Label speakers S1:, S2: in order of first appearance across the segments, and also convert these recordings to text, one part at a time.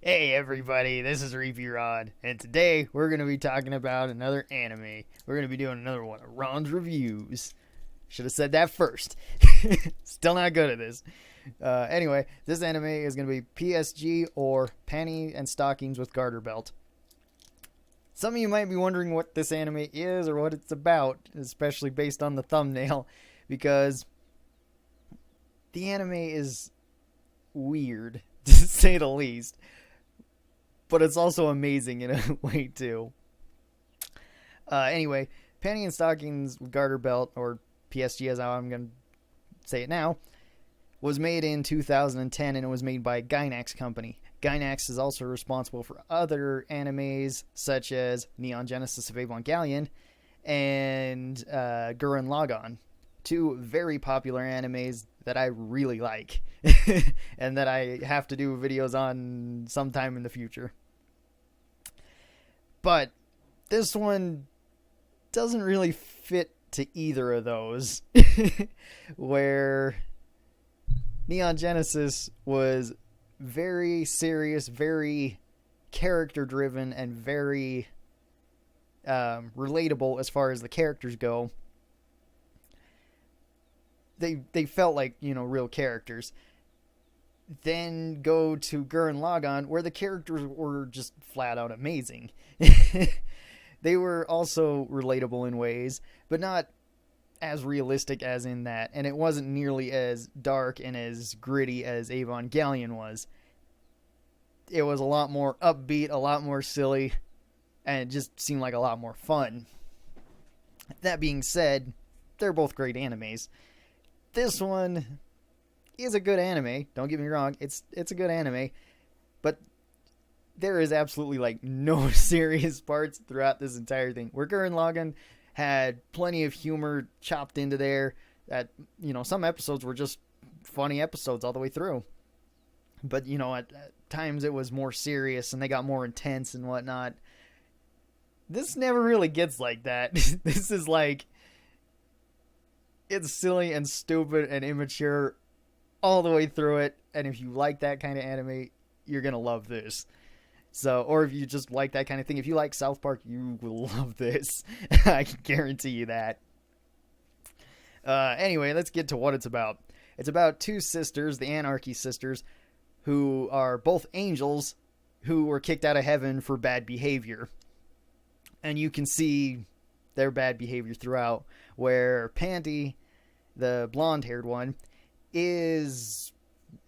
S1: Hey everybody, this is Reefy Rod, and today we're going to be talking about another anime. We're going to be doing another one of Ron's reviews. Should have said that first. Still not good at this. Anyway, this anime is going to be PSG, or Panty and Stockings with Garterbelt. Some of you might be wondering what this anime is or what it's about, especially based on the thumbnail, because the anime is weird, to say the least. But it's also amazing in a way, too. Anyway, Panty and Stockings with Garterbelt, or PSG as I'm going to say it now, was made in 2010, and it was made by Gainax Company. Gainax is also responsible for other animes, such as Neon Genesis of Evangelion and Gurren Lagann. Two very popular animes that I really like, and that I have to do videos on sometime in the future. But this one doesn't really fit to either of those, where Neon Genesis was very serious, very character-driven, and very relatable as far as the characters go. They felt like, real characters. Then go to Gurren Lagann, where the characters were just flat out amazing. They were also relatable in ways, but not as realistic as in that. And it wasn't nearly as dark and as gritty as Evangelion was. It was a lot more upbeat, a lot more silly, and it just seemed like a lot more fun. That being said, they're both great animes. This one is a good anime. Don't get me wrong. It's a good anime. But there is absolutely no serious parts throughout this entire thing. Where Gurren Lagann had plenty of humor chopped into there. That, some episodes were just funny episodes all the way through. But, at times it was more serious and they got more intense and whatnot. This never really gets like that. This is it's silly and stupid and immature all the way through it, and if you like that kind of anime, you're gonna love this. So, or if you just like that kind of thing, if you like South Park, you will love this. I can guarantee you that. Anyway, let's get to what it's about. It's about two sisters, the Anarchy sisters, who are both angels who were kicked out of heaven for bad behavior. And you can see their bad behavior throughout, where Panty, the blonde-haired one, is,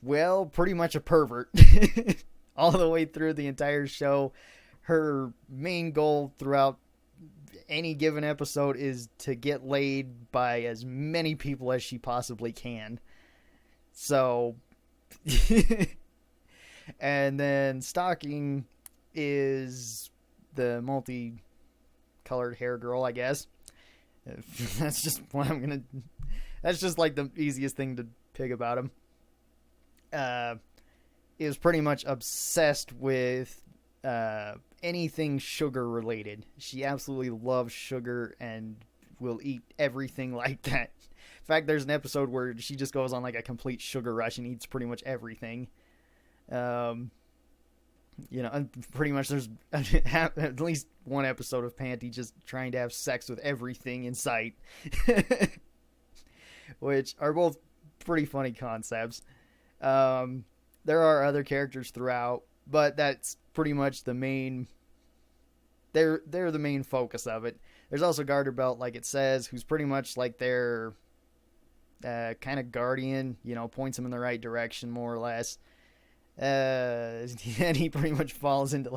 S1: well, pretty much a pervert. All the way through the entire show. Her main goal throughout any given episode is to get laid by as many people as she possibly can. So, and then Stocking is the multi-colored hair girl, I guess. That's just what that's just the easiest thing to pick about him. Is pretty much obsessed with anything sugar related. She absolutely loves sugar and will eat everything like that. In fact, there's an episode where she just goes on a complete sugar rush and eats pretty much everything. And pretty much there's at least one episode of Panty just trying to have sex with everything in sight. Which are both pretty funny concepts. There are other characters throughout, but that's pretty much the main. They're the main focus of it. There's also Garterbelt, like it says, who's pretty much their kind of guardian. Points them in the right direction more or less. And he pretty much falls into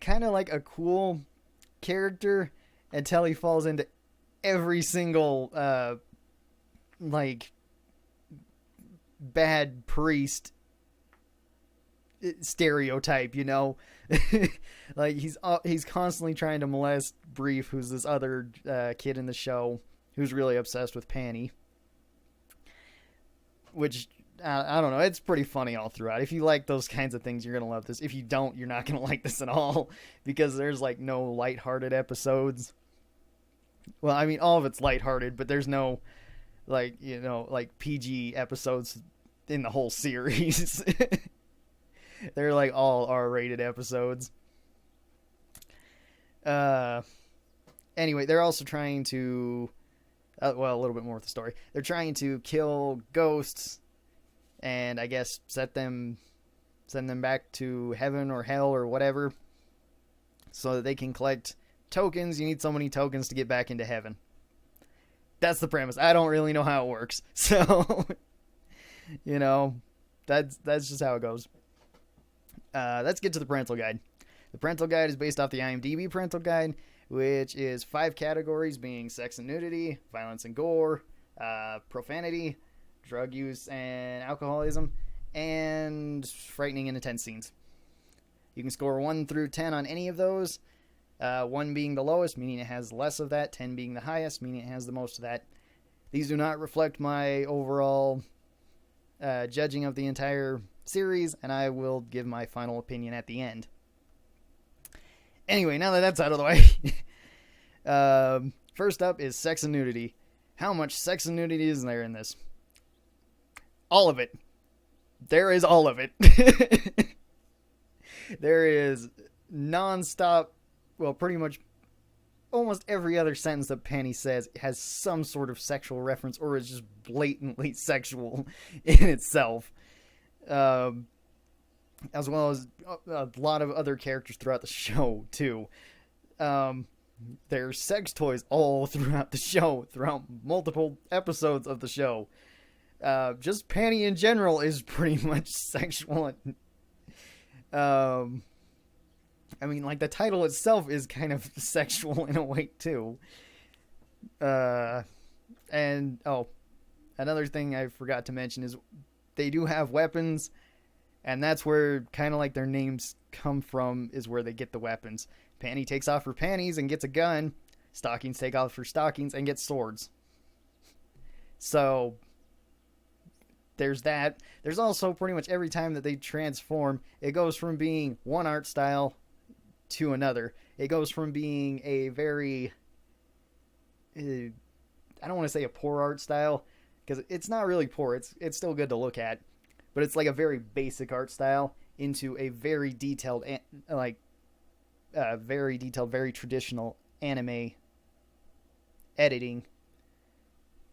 S1: kind of a cool character until he falls into every single bad priest stereotype, he's constantly trying to molest Brief, who's this other kid in the show who's really obsessed with Panty, which I don't know, it's pretty funny all throughout. If you like those kinds of things, you're gonna love this. If you don't, you're not gonna like this at all, because there's no lighthearted episodes. Well, I mean, all of it's lighthearted, but there's no PG episodes in the whole series. They're like all R-rated episodes. Anyway, they're also trying to, well, a little bit more with the story. They're trying to kill ghosts, and I guess send them back to heaven or hell or whatever, so that they can collect tokens. You need so many tokens to get back into heaven. That's the premise. I don't really know how it works, so that's just how it goes. Let's get to the parental guide. The parental guide is based off the IMDb parental guide, which is 5 categories, being sex and nudity, violence and gore, profanity, drug use and alcoholism, and frightening and intense scenes. You can score 1 through 10 on any of those, 1 being the lowest, meaning it has less of that, 10 being the highest, meaning it has the most of that. These do not reflect my overall judging of the entire series, and I will give my final opinion at the end. Anyway, now that that's out of the way, first up is sex and nudity. How much sex and nudity is there in this? All of it. There is all of it. There is non-stop, well, pretty much almost every other sentence that Panty says has some sort of sexual reference or is just blatantly sexual in itself. As well as a lot of other characters throughout the show, too. There's sex toys all throughout the show, throughout multiple episodes of the show. Just Panty in general is pretty much sexual. I mean, like, the title itself is kind of sexual in a way, too. And, another thing I forgot to mention is they do have weapons. And that's where kind of like their names come from, is where they get the weapons. Panty takes off her panties and gets a gun. Stockings take off her stockings and get swords. So there's that. There's also pretty much every time that they transform, it goes from being one art style to another. It goes from being a very, I don't want to say a poor art style, because it's not really poor. It's still good to look at. But it's like a very basic art style into a very detailed, very traditional anime editing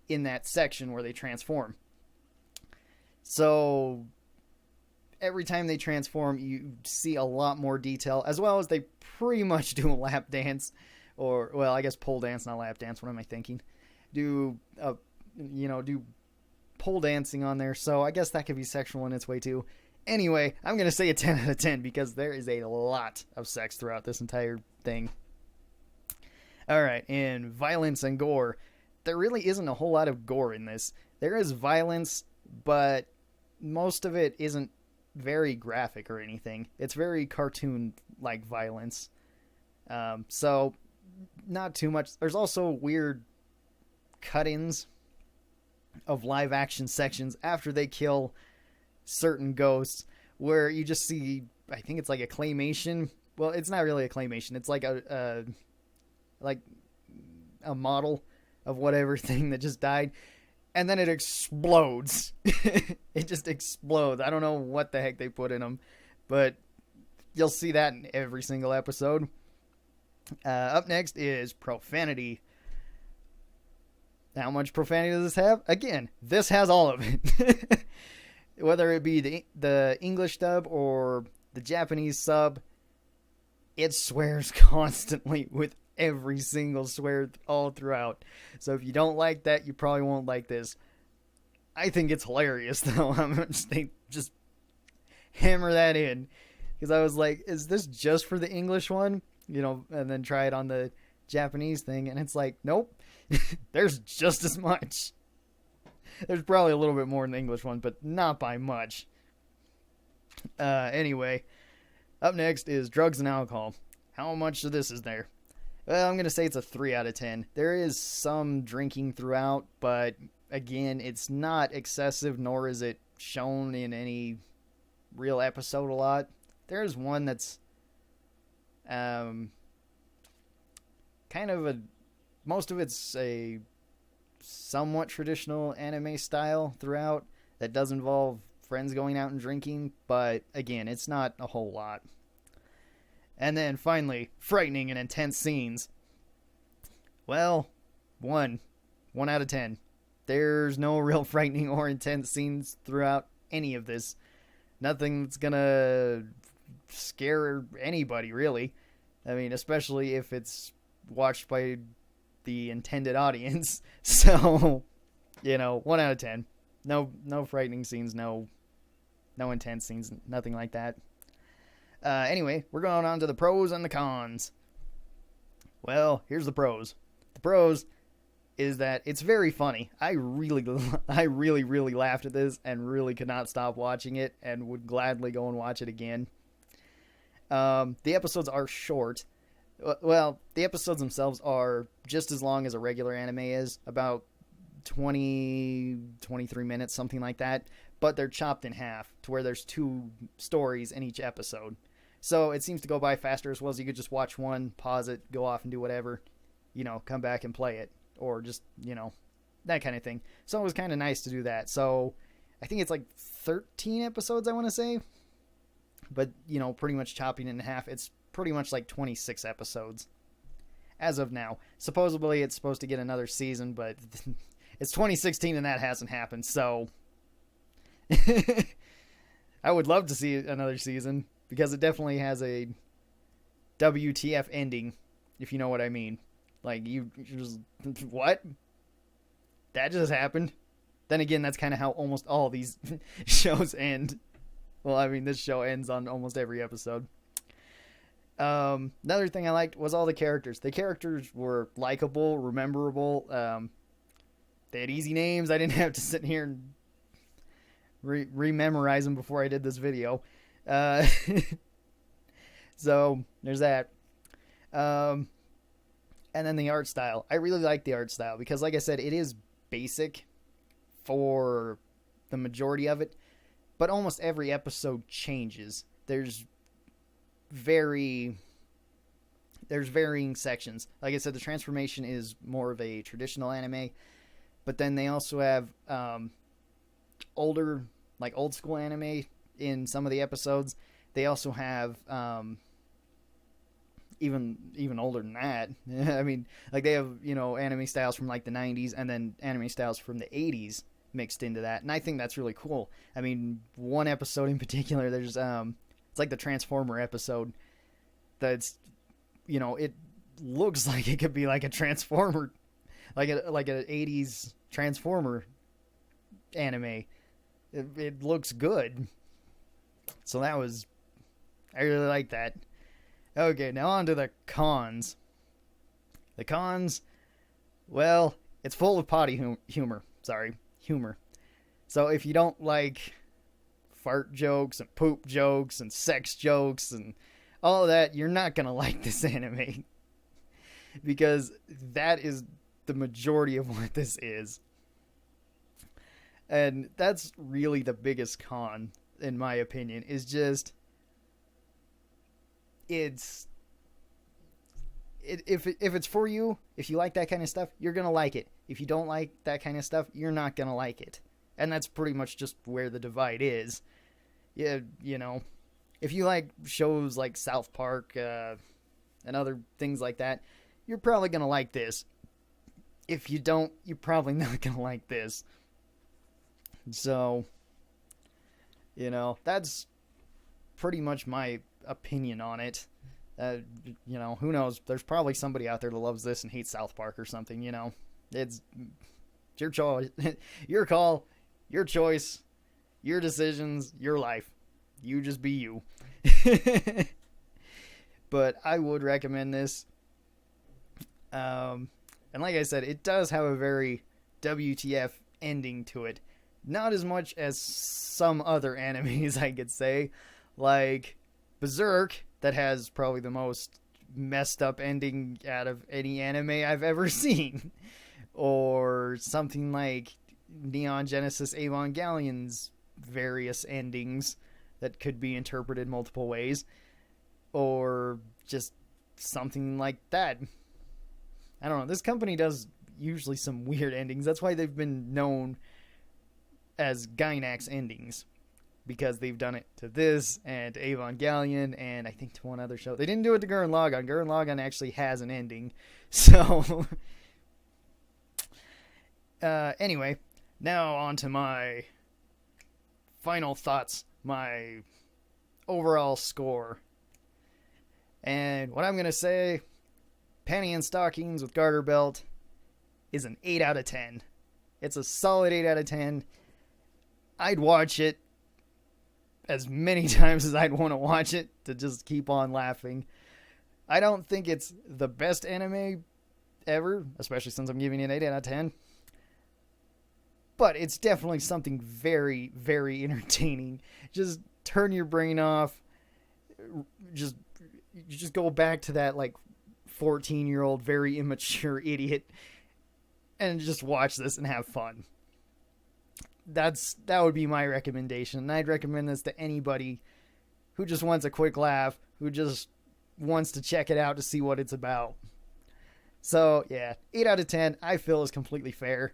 S1: in that section where they transform. So every time they transform, you see a lot more detail, as well as they pretty much do a lap dance, or, well, I guess pole dance, not lap dance. What am I thinking? Do pole dancing on there, so I guess that could be sexual in its way too. Anyway, I'm going to say a 10 out of 10 because there is a lot of sex throughout this entire thing. Alright, in violence and gore, there really isn't a whole lot of gore in this. There is violence, but most of it isn't very graphic or anything. It's very cartoon-like violence. So, not too much. There's also weird cut-ins of live action sections after they kill certain ghosts, where you just see, I think it's like a claymation. Well, it's not really a claymation. It's like a model of whatever thing that just died, and then it explodes. It just explodes. I don't know what the heck they put in them, but you'll see that in every single episode. Up next is profanity. How much profanity does this have? Again, this has all of it. Whether it be the English dub or the Japanese sub, it swears constantly with every single swear all throughout. So if you don't like that, you probably won't like this. I think it's hilarious, though. They just hammer that in. Because I was like, is this just for the English one? And then try it on the Japanese thing, and it's like, nope. There's just as much. There's probably a little bit more in the English one, but not by much. Anyway, up next is drugs and alcohol. How much of this is there? Well, I'm going to say it's a 3 out of 10. There is some drinking throughout, but again, it's not excessive, nor is it shown in any real episode a lot. There's one that's kind of most of it's a somewhat traditional anime style throughout that does involve friends going out and drinking, but again, it's not a whole lot. And then finally, frightening and intense scenes. Well, 1 out of 10. There's no real frightening or intense scenes throughout any of this. Nothing that's gonna scare anybody, really. I mean, especially if it's watched by the intended audience. So, 1 out of 10. No frightening scenes, no intense scenes, nothing like that. Anyway, we're going on to the pros and the cons. Well, here's the pros. The pros is that it's very funny. I really laughed at this and really could not stop watching it and would gladly go and watch it again. The episodes are short. Well, the episodes themselves are just as long as a regular anime is, about 23 minutes, something like that. But they're chopped in half to where there's 2 stories in each episode. So it seems to go by faster, as well as you could just watch one, pause it, go off and do whatever, come back and play it. Or just, that kind of thing. So it was kind of nice to do that. So I think it's like 13 episodes, I want to say. But, pretty much chopping it in half, it's pretty much like 26 episodes as of now. Supposedly it's supposed to get another season, but it's 2016 and that hasn't happened. So I would love to see another season because it definitely has a WTF ending, if you know what I mean. Like, you just, what? That just happened? Then again, that's kind of how almost all these shows end. Well, I mean, this show ends on almost every episode. Another thing I liked was all the characters. The characters were likable, rememberable. They had easy names. I didn't have to sit here and rememorize them before I did this video. So, there's that. And then the art style. I really like the art style because, like I said, it is basic for the majority of it, but almost every episode changes. There's varying sections. Like I said, the transformation is more of a traditional anime, but then they also have old school anime in some of the episodes. They also have even older than that. I mean, like, they have, anime styles from like the 90s and then anime styles from the 80s mixed into that. And I think that's really cool. I mean, one episode in particular, there's it's like the Transformer episode that's, it looks like it could be like a Transformer, like an 80s Transformer anime. It looks good. So I really like that. Okay, now on to the cons. The cons, well, it's full of potty humor. Humor. So if you don't like fart jokes and poop jokes and sex jokes and all of that, you're not going to like this anime. Because that is the majority of what this is. And that's really the biggest con, in my opinion, is just... if it's for you, if you like that kind of stuff, you're gonna like it. If you don't like that kind of stuff, you're not gonna like it. And that's pretty much just where the divide is. Yeah, if you like shows like South Park and other things like that, you're probably gonna like this. If you don't, you're probably not gonna like this. So, that's pretty much my opinion on it. Who knows? There's probably somebody out there that loves this and hates South Park or something. It's your choice, your call, your choice, your decisions, your life. You just be you. But I would recommend this. And like I said, it does have a very WTF ending to it. Not as much as some other animes, I could say, like Berserk, that has probably the most messed up ending out of any anime I've ever seen. Or something like Neon Genesis Evangelion's various endings that could be interpreted multiple ways. Or just something like that. I don't know. This company does usually some weird endings. That's why they've been known as Gainax endings. because they've done it to this and Evangelion and I think to one other show. They didn't do it to Gurren Lagann. Gurren Lagann actually has an ending. So, anyway, now on to my final thoughts, my overall score. And what I'm going to say, Panty and Stockings with Garterbelt is an 8 out of 10. It's a solid 8 out of 10. I'd watch it as many times as I'd want to watch it to just keep on laughing. I don't think it's the best anime ever, especially since I'm giving it an 8 out of 10. But it's definitely something very, very entertaining. Just turn your brain off. Just go back to that, like, 14-year-old, very immature idiot and just watch this and have fun. That would be my recommendation. And I'd recommend this to anybody who just wants a quick laugh, who just wants to check it out to see what it's about. So, yeah, 8 out of 10, I feel is completely fair.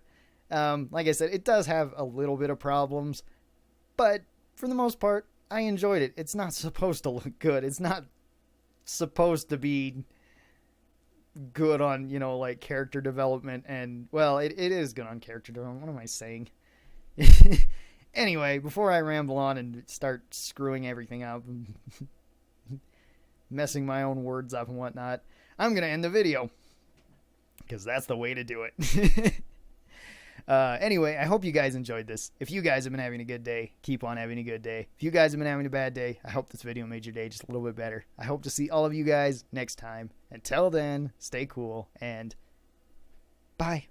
S1: Like I said, it does have a little bit of problems, but for the most part, I enjoyed it. It's not supposed to look good. It's not supposed to be good on, like, character development, and, well, it is good on character development. What am I saying? Anyway, before I ramble on and start screwing everything up, messing my own words up and whatnot, I'm going to end the video, because that's the way to do it. Anyway, I hope you guys enjoyed this. If you guys have been having a good day, keep on having a good day. If you guys have been having a bad day, I hope this video made your day just a little bit better. I hope to see all of you guys next time. Until then, stay cool, and bye.